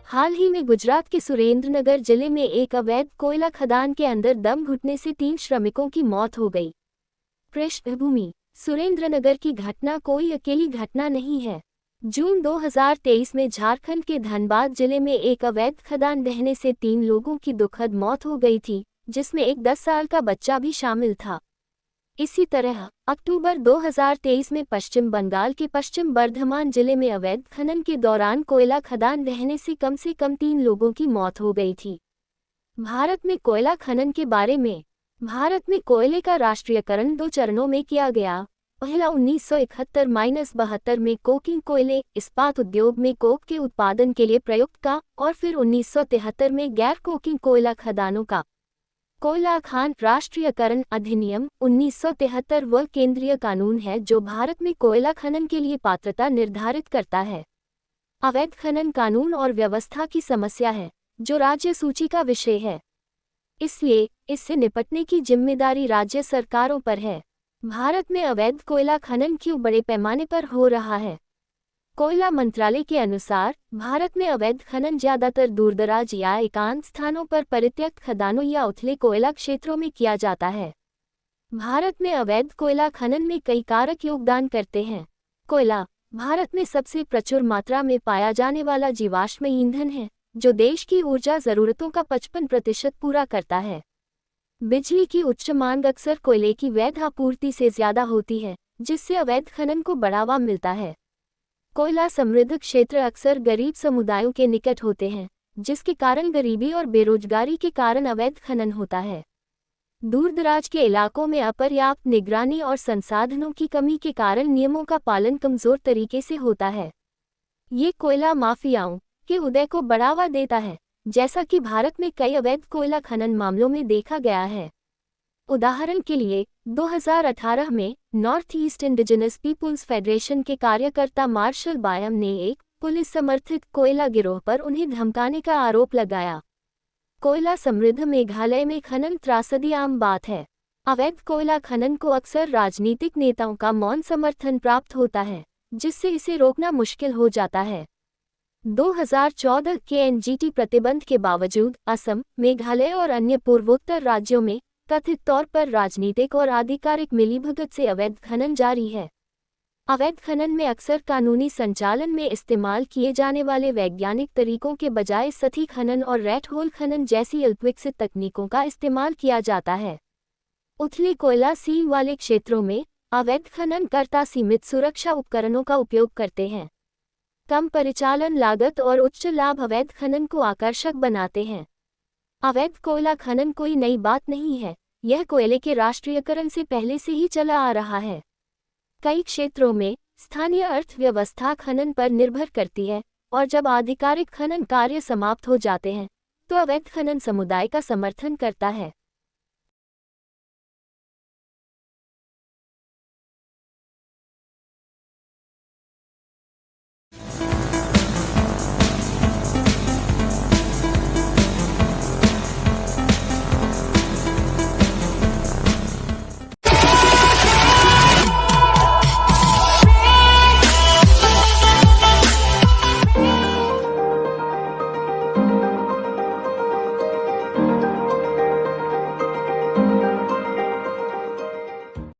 हाल ही में गुजरात के सुरेंद्रनगर जिले में एक अवैध कोयला खदान के अंदर दम घुटने से 3 श्रमिकों की मौत हो गई। पृष्ठभूमि: सुरेंद्रनगर की घटना कोई अकेली घटना नहीं है। जून 2023 में झारखंड के धनबाद जिले में एक अवैध खदान ढहने से 3 लोगों की दुखद मौत हो गई थी, जिसमें एक 10 साल का बच्चा भी शामिल था। इसी तरह अक्टूबर 2023 में पश्चिम बंगाल के पश्चिम बर्धमान जिले में अवैध खनन के दौरान कोयला खदान ढहने से कम 3 लोगों की मौत हो गई थी। भारत में कोयला खनन के बारे में: भारत में कोयले का राष्ट्रीयकरण 2 चरणों में किया गया। पहला 1971-72 में कोकिंग कोयले, इस्पात उद्योग में कोक के उत्पादन के लिए प्रयुक्त का, और फिर 1973 में गैर कोकिंग कोयला खदानों का। कोयला खान राष्ट्रीयकरण अधिनियम 1973 वह केंद्रीय कानून है जो भारत में कोयला खनन के लिए पात्रता निर्धारित करता है। अवैध खनन कानून और व्यवस्था की समस्या है, जो राज्य सूची का विषय है, इसलिए इससे निपटने की जिम्मेदारी राज्य सरकारों पर है। भारत में अवैध कोयला खनन क्यों बड़े पैमाने पर हो रहा है? कोयला मंत्रालय के अनुसार भारत में अवैध खनन ज्यादातर दूरदराज या एकांत स्थानों पर परित्यक्त खदानों या उथले कोयला क्षेत्रों में किया जाता है। भारत में अवैध कोयला खनन में कई कारक योगदान करते हैं। कोयला भारत में सबसे प्रचुर मात्रा में पाया जाने वाला जीवाश्म ईंधन है, जो देश की ऊर्जा जरूरतों का 55% पूरा करता है। बिजली की उच्च मांग अक्सर कोयले की वैध आपूर्ति से ज्यादा होती है, जिससे अवैध खनन को बढ़ावा मिलता है। कोयला समृद्ध क्षेत्र अक्सर गरीब समुदायों के निकट होते हैं, जिसके कारण गरीबी और बेरोजगारी के कारण अवैध खनन होता है। दूरदराज के इलाकों में अपर्याप्त निगरानी और संसाधनों की कमी के कारण नियमों का पालन कमजोर तरीके से होता है। ये कोयला माफियाओं के उदय को बढ़ावा देता है, जैसा कि भारत में कई अवैध कोयला खनन मामलों में देखा गया है। उदाहरण के लिए 2018 में north east indigenous peoples federation के कार्यकर्ता मार्शल बायम ने एक पुलिस समर्थित कोयला गिरोह पर उन्हें धमकाने का आरोप लगाया। कोयला समृद्ध मेघालय में खनन त्रासदी आम बात है। अवैध कोयला खनन को अक्सर राजनीतिक नेताओं का मौन समर्थन प्राप्त होता है, जिससे इसे रोकना मुश्किल हो जाता है। 2014 के एनजीटी प्रतिबंध के बावजूद असम, मेघालय और अन्य पूर्वोत्तर राज्यों में कथित तौर पर राजनीतिक और आधिकारिक मिलीभगत से अवैध खनन जारी है। अवैध खनन में अक्सर कानूनी संचालन में इस्तेमाल किए जाने वाले वैज्ञानिक तरीकों के बजाय सतही खनन और रैट होल खनन जैसी अल्पविकसित तकनीकों का इस्तेमाल किया जाता है। उथले कोयला सीम वाले क्षेत्रों में अवैध खननकर्ता सीमित सुरक्षा उपकरणों का उपयोग करते हैं। कम परिचालन लागत और उच्च लाभ अवैध खनन को आकर्षक बनाते हैं। अवैध कोयला खनन कोई नई बात नहीं है, यह कोयले के राष्ट्रीयकरण से पहले से ही चला आ रहा है। कई क्षेत्रों में स्थानीय अर्थव्यवस्था खनन पर निर्भर करती है, और जब आधिकारिक खनन कार्य समाप्त हो जाते हैं, तो अवैध खनन समुदाय का समर्थन करता है।